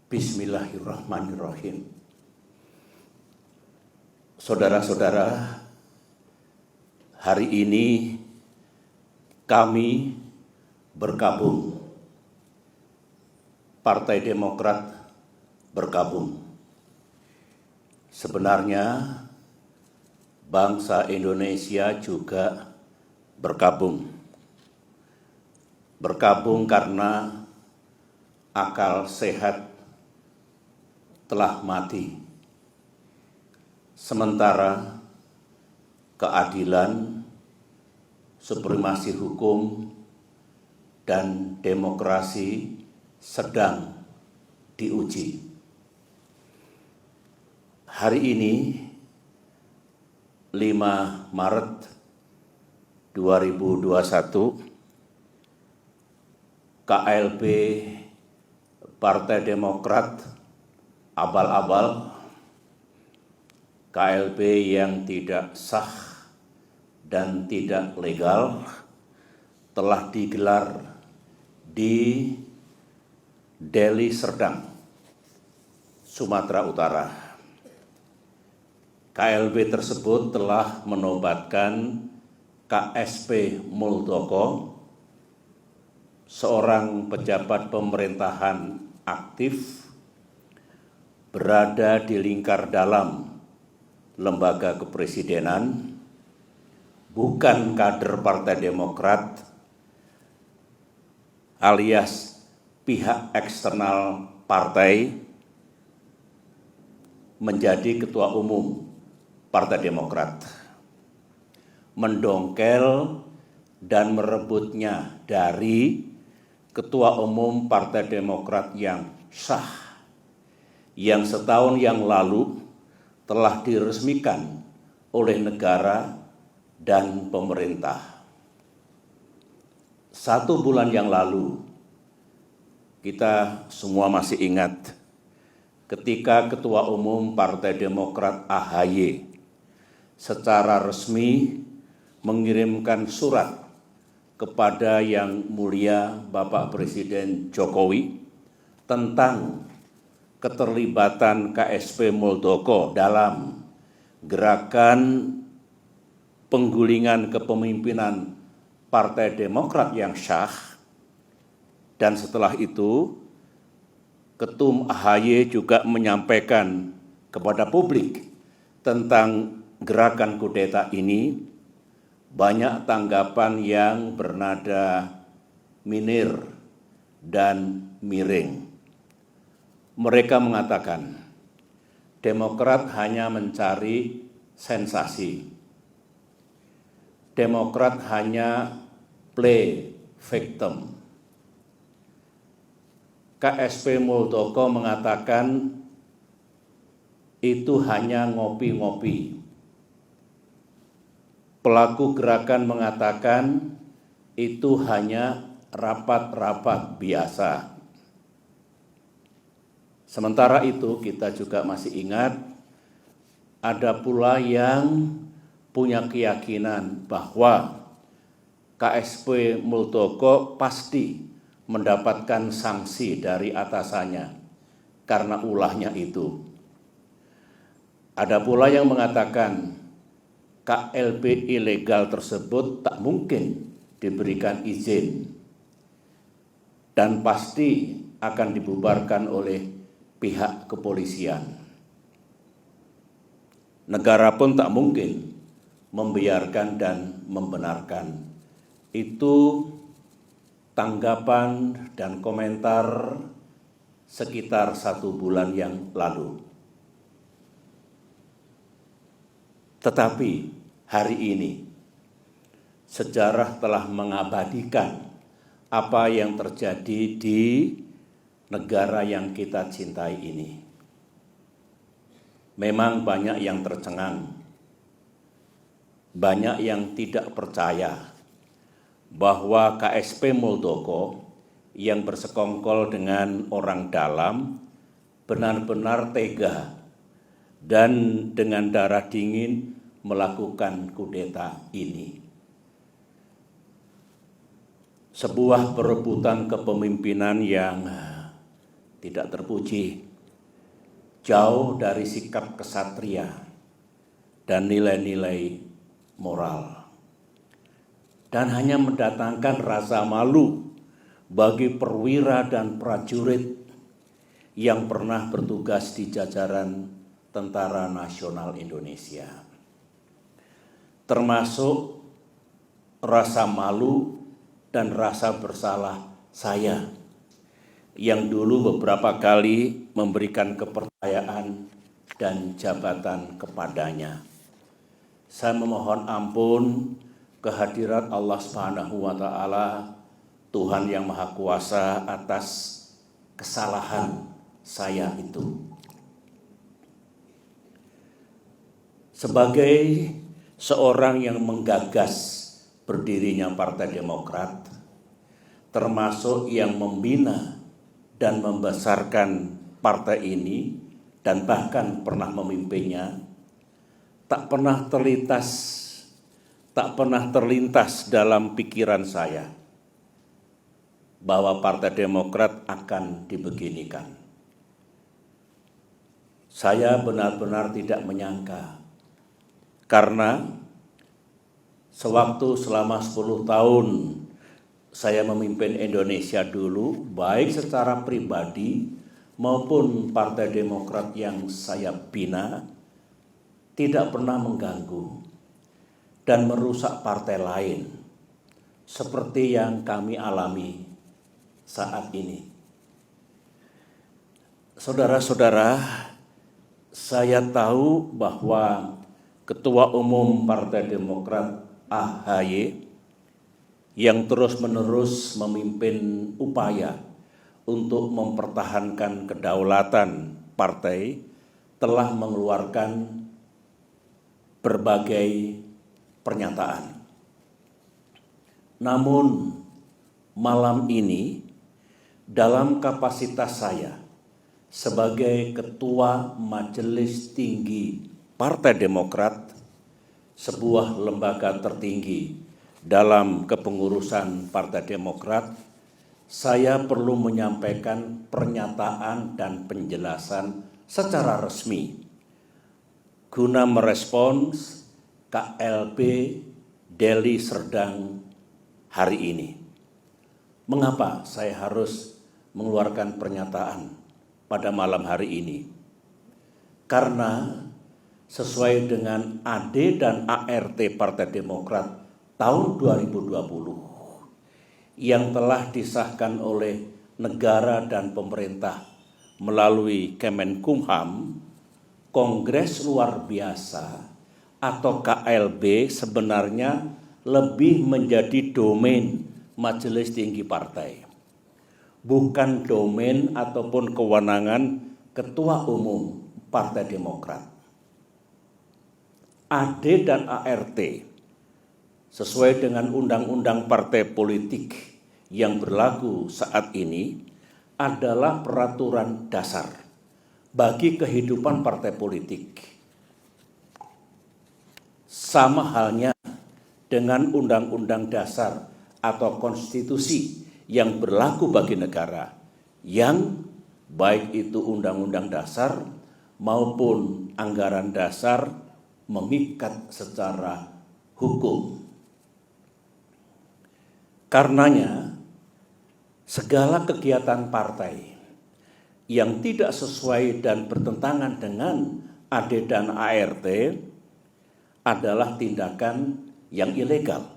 Bismillahirrahmanirrahim. Saudara-saudara, hari ini kami bergabung. Partai Demokrat bergabung. Sebenarnya bangsa Indonesia juga bergabung. Bergabung karena akal sehat telah mati, sementara keadilan, supremasi hukum, dan demokrasi sedang diuji. Hari ini 5 Maret 2021, KLB Partai Demokrat abal-abal, KLB yang tidak sah dan tidak legal telah digelar di Deli Serdang, Sumatera Utara. KLB tersebut telah menobatkan KSP Muldoko, seorang pejabat pemerintahan aktif berada di lingkar dalam lembaga kepresidenan, bukan kader Partai Demokrat alias pihak eksternal partai, menjadi ketua umum Partai Demokrat, mendongkel dan merebutnya dari ketua umum Partai Demokrat yang sah, yang setahun yang lalu telah diresmikan oleh negara dan pemerintah. 1 bulan yang lalu, kita semua masih ingat ketika Ketua Umum Partai Demokrat AHY secara resmi mengirimkan surat kepada Yang Mulia Bapak Presiden Jokowi tentang keterlibatan KSP Muldoko dalam gerakan penggulingan kepemimpinan Partai Demokrat yang sah. Dan setelah itu, Ketum AHY juga menyampaikan kepada publik tentang gerakan kudeta ini. Banyak tanggapan yang bernada minir dan miring. Mereka mengatakan Demokrat hanya mencari sensasi. Demokrat hanya play victim. KSP Muldoko mengatakan itu hanya ngopi-ngopi. Pelaku gerakan mengatakan itu hanya rapat-rapat biasa. Sementara itu kita juga masih ingat ada pula yang punya keyakinan bahwa KSP Muldoko pasti mendapatkan sanksi dari atasannya karena ulahnya itu. Ada pula yang mengatakan KLB ilegal tersebut tak mungkin diberikan izin dan pasti akan dibubarkan oleh pihak kepolisian. Negara pun tak mungkin membiarkan dan membenarkan. Itu tanggapan dan komentar sekitar 1 bulan yang lalu. Tetapi hari ini sejarah telah mengabadikan apa yang terjadi di negara yang kita cintai ini. Memang banyak yang tercengang, banyak yang tidak percaya bahwa KSP Muldoko yang bersekongkol dengan orang dalam benar-benar tega dan dengan darah dingin melakukan kudeta ini. Sebuah perebutan kepemimpinan yang tidak terpuji, jauh dari sikap kesatria dan nilai-nilai moral, dan hanya mendatangkan rasa malu bagi perwira dan prajurit yang pernah bertugas di jajaran Tentara Nasional Indonesia. Termasuk rasa malu dan rasa bersalah saya yang dulu beberapa kali memberikan kepercayaan dan jabatan kepadanya. Saya memohon ampun kehadirat Allah Subhanahu wa Ta'ala, Tuhan yang Maha Kuasa, atas kesalahan saya itu. Sebagai seorang yang menggagas berdirinya Partai Demokrat, termasuk yang membina dan membesarkan partai ini dan bahkan pernah memimpinnya, tak pernah terlintas dalam pikiran saya bahwa Partai Demokrat akan dibeginikan. Saya benar-benar tidak menyangka, karena sewaktu selama 10 tahun saya memimpin Indonesia dulu, baik secara pribadi maupun Partai Demokrat yang saya bina, tidak pernah mengganggu dan merusak partai lain seperti yang kami alami saat ini. Saudara-saudara, saya tahu bahwa Ketua Umum Partai Demokrat AHY yang terus-menerus memimpin upaya untuk mempertahankan kedaulatan partai telah mengeluarkan berbagai pernyataan. Namun malam ini dalam kapasitas saya sebagai Ketua Majelis Tinggi Partai Demokrat, sebuah lembaga tertinggi dalam kepengurusan Partai Demokrat, saya perlu menyampaikan pernyataan dan penjelasan secara resmi guna merespons KLB Deli Serdang hari ini. Mengapa saya harus mengeluarkan pernyataan pada malam hari ini? Karena sesuai dengan AD dan ART Partai Demokrat tahun 2020 yang telah disahkan oleh negara dan pemerintah melalui Kemenkumham, Kongres Luar Biasa atau KLB sebenarnya lebih menjadi domain Majelis Tinggi Partai, bukan domain ataupun kewenangan Ketua Umum Partai Demokrat. AD dan ART sesuai dengan Undang-Undang Partai Politik yang berlaku saat ini adalah peraturan dasar bagi kehidupan partai politik. Sama halnya dengan Undang-Undang Dasar atau konstitusi yang berlaku bagi negara, yang baik itu Undang-Undang Dasar maupun anggaran dasar mengikat secara hukum. Karenanya, segala kegiatan partai yang tidak sesuai dan bertentangan dengan AD dan ART adalah tindakan yang ilegal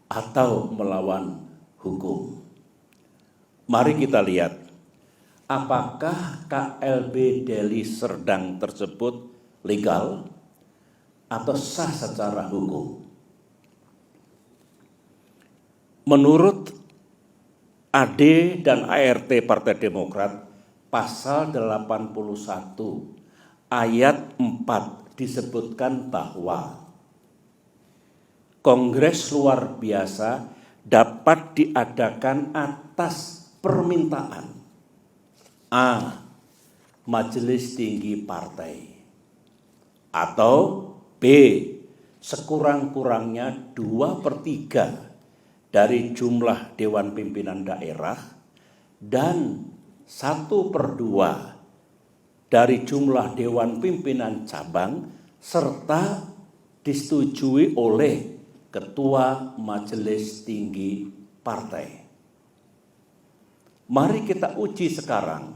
atau melawan hukum. Mari kita lihat, apakah KLB Deli Serdang tersebut legal atau sah secara hukum. Menurut AD dan ART Partai Demokrat, pasal 81 ayat 4 disebutkan bahwa Kongres Luar Biasa dapat diadakan atas permintaan A. Majelis Tinggi Partai, atau B. sekurang-kurangnya 2/3 dari jumlah Dewan Pimpinan Daerah dan 1/2 dari jumlah Dewan Pimpinan Cabang serta disetujui oleh Ketua Majelis Tinggi Partai. Mari kita uji sekarang,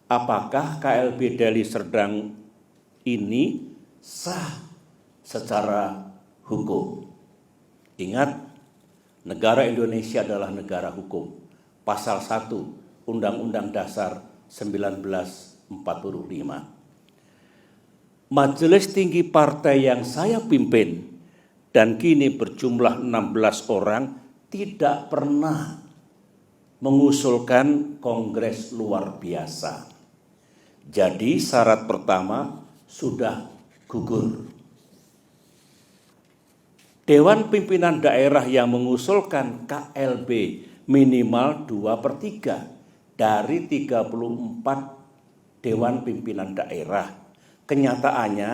apakah KLB Deli Serdang ini sah secara hukum. Ingat, negara Indonesia adalah negara hukum. Pasal 1 Undang-Undang Dasar 1945. Majelis Tinggi Partai yang saya pimpin dan kini berjumlah 16 orang tidak pernah mengusulkan kongres luar biasa. Jadi syarat pertama sudah gugur. Dewan Pimpinan Daerah yang mengusulkan KLB minimal 2/3 dari 34 Dewan Pimpinan Daerah. Kenyataannya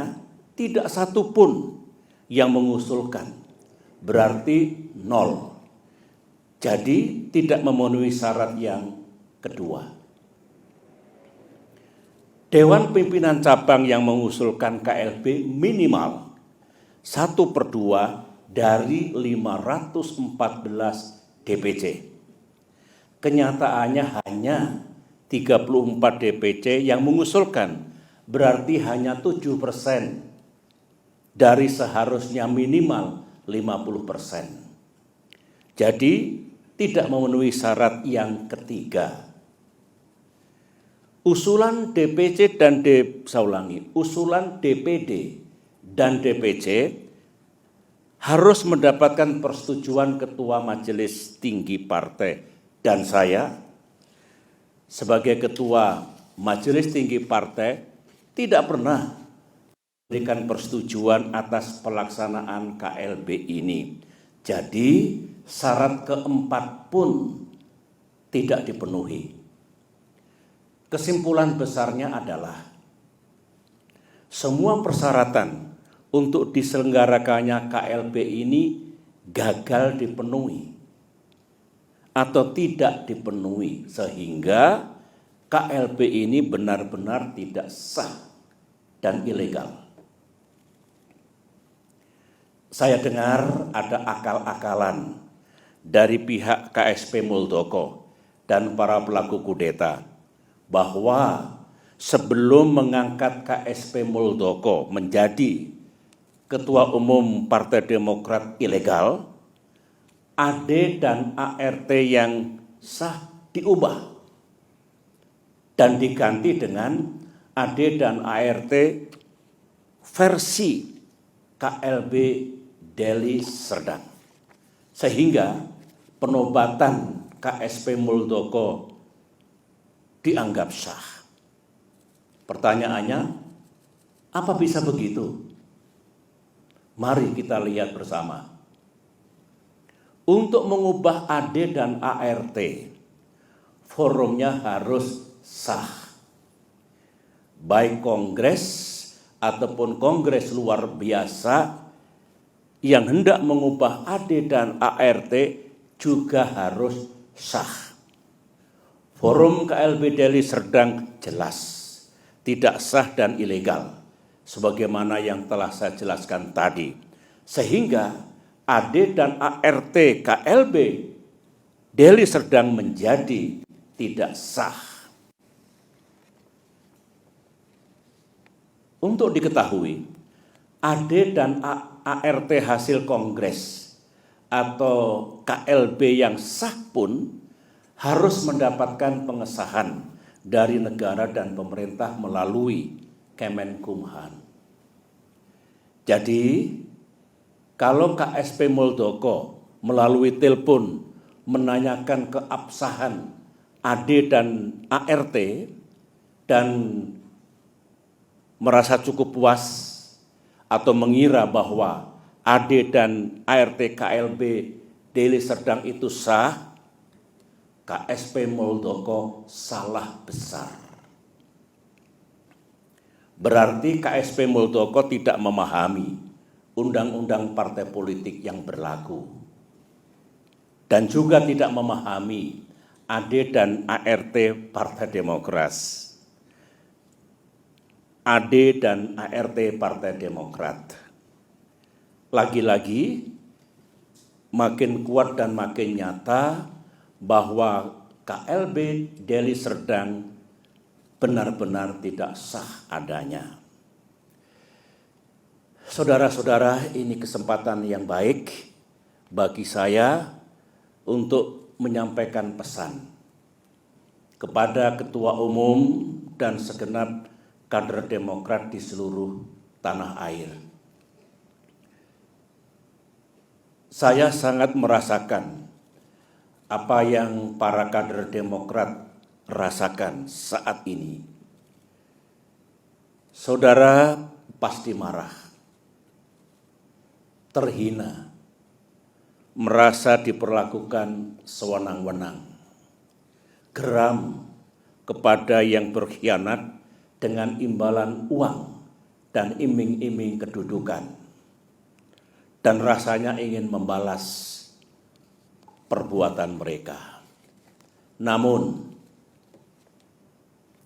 tidak satu pun yang mengusulkan, berarti 0. Jadi tidak memenuhi syarat yang kedua. Dewan Pimpinan Cabang yang mengusulkan KLB minimal 1/2 dari 514 DPC. Kenyataannya hanya 34 DPC yang mengusulkan, berarti hanya 7% dari seharusnya minimal 50%. Jadi tidak memenuhi syarat yang ketiga. Usulan DPD dan DPC harus mendapatkan persetujuan Ketua Majelis Tinggi Partai, dan saya sebagai Ketua Majelis Tinggi Partai tidak pernah memberikan persetujuan atas pelaksanaan KLB ini. Jadi syarat keempat pun tidak dipenuhi. Kesimpulan besarnya adalah semua persyaratan untuk diselenggarakannya KLB ini gagal dipenuhi atau tidak dipenuhi, sehingga KLB ini benar-benar tidak sah dan ilegal. Saya dengar ada akal-akalan dari pihak KSP Muldoko dan para pelaku kudeta bahwa sebelum mengangkat KSP Muldoko menjadi Ketua Umum Partai Demokrat ilegal, AD dan ART yang sah diubah dan diganti dengan AD dan ART versi KLB Deli Serdang. Sehingga penobatan KSP Muldoko dianggap sah. Pertanyaannya, apa bisa begitu? Mari kita lihat bersama. Untuk mengubah AD dan ART, forumnya harus sah. Baik kongres ataupun kongres luar biasa yang hendak mengubah AD dan ART juga harus sah. Forum KLB Deli Serdang jelas tidak sah dan ilegal, sebagaimana yang telah saya jelaskan tadi. Sehingga AD dan ART KLB Deli Serdang menjadi tidak sah. Untuk diketahui, AD dan ART hasil kongres atau KLB yang sah pun harus mendapatkan pengesahan dari negara dan pemerintah melalui Kemenkumham. Jadi, kalau KSP Muldoko melalui telepon menanyakan keabsahan AD dan ART dan merasa cukup puas atau mengira bahwa AD dan ART KLB Deli Serdang itu sah, KSP Muldoko salah besar. Berarti KSP Muldoko tidak memahami undang-undang partai politik yang berlaku dan juga tidak memahami AD dan ART Partai Demokrat. AD dan ART Partai Demokrat. Lagi-lagi makin kuat dan makin nyata bahwa KLB Deli Serdang benar-benar tidak sah adanya. Saudara-saudara, ini kesempatan yang baik bagi saya untuk menyampaikan pesan kepada Ketua Umum dan segenap kader Demokrat di seluruh tanah air. Saya sangat merasakan apa yang para kader Demokrat rasakan saat ini. Saudara pasti marah, terhina, merasa diperlakukan sewenang-wenang, geram kepada yang berkhianat dengan imbalan uang dan iming-iming kedudukan, dan rasanya ingin membalas perbuatan mereka. Namun,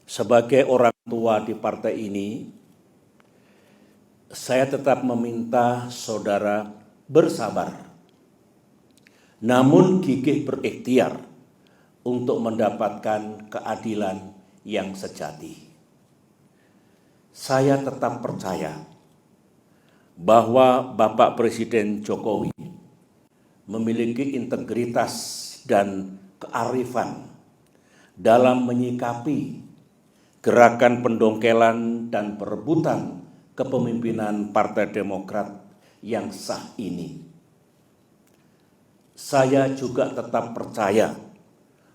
sebagai orang tua di partai ini, saya tetap meminta saudara bersabar, namun gigih berikhtiar untuk mendapatkan keadilan yang sejati. Saya tetap percaya bahwa Bapak Presiden Jokowi memiliki integritas dan kearifan dalam menyikapi gerakan pendongkelan dan perebutan kepemimpinan Partai Demokrat yang sah ini. Saya juga tetap percaya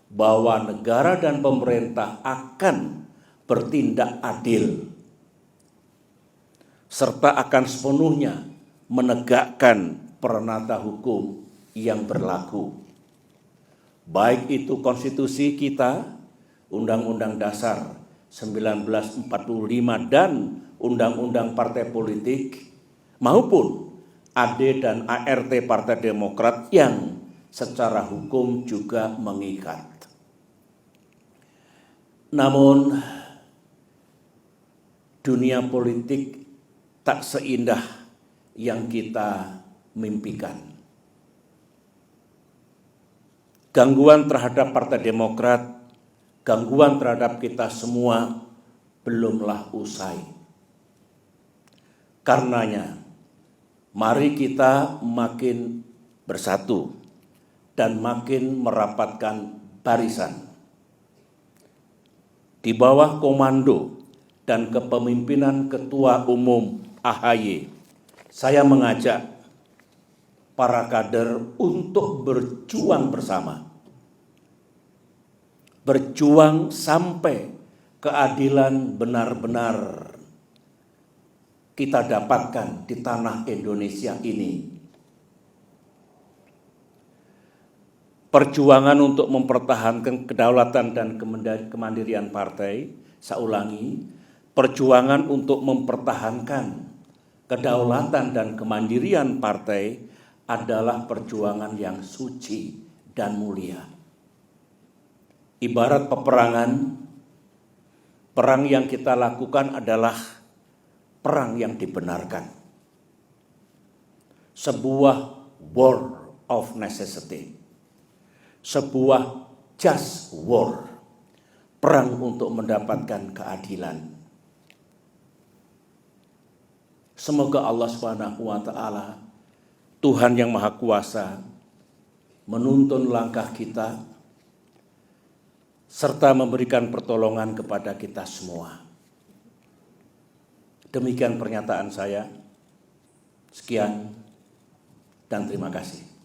bahwa negara dan pemerintah akan bertindak adil serta akan sepenuhnya menegakkan peranata hukum yang berlaku, baik itu konstitusi kita, Undang-Undang Dasar 1945 dan Undang-Undang Partai Politik, maupun AD dan ART Partai Demokrat yang secara hukum juga mengikat. Namun, dunia politik tak seindah yang kita mimpikan. Gangguan terhadap Partai Demokrat, gangguan terhadap kita semua belumlah usai. Karenanya, mari kita makin bersatu dan makin merapatkan barisan. Di bawah komando dan kepemimpinan Ketua Umum AHY, saya mengajak para kader untuk berjuang bersama. Berjuang sampai keadilan benar-benar kita dapatkan di tanah Indonesia ini. Perjuangan untuk mempertahankan kedaulatan dan kemandirian partai, saya ulangi, perjuangan untuk mempertahankan kedaulatan dan kemandirian partai adalah perjuangan yang suci dan mulia. Ibarat peperangan, perang yang kita lakukan adalah perang yang dibenarkan. Sebuah war of necessity. Sebuah just war. Perang untuk mendapatkan keadilan. Semoga Allah SWT, Tuhan yang Maha Kuasa, menuntun langkah kita serta memberikan pertolongan kepada kita semua. Demikian pernyataan saya. Sekian dan terima kasih.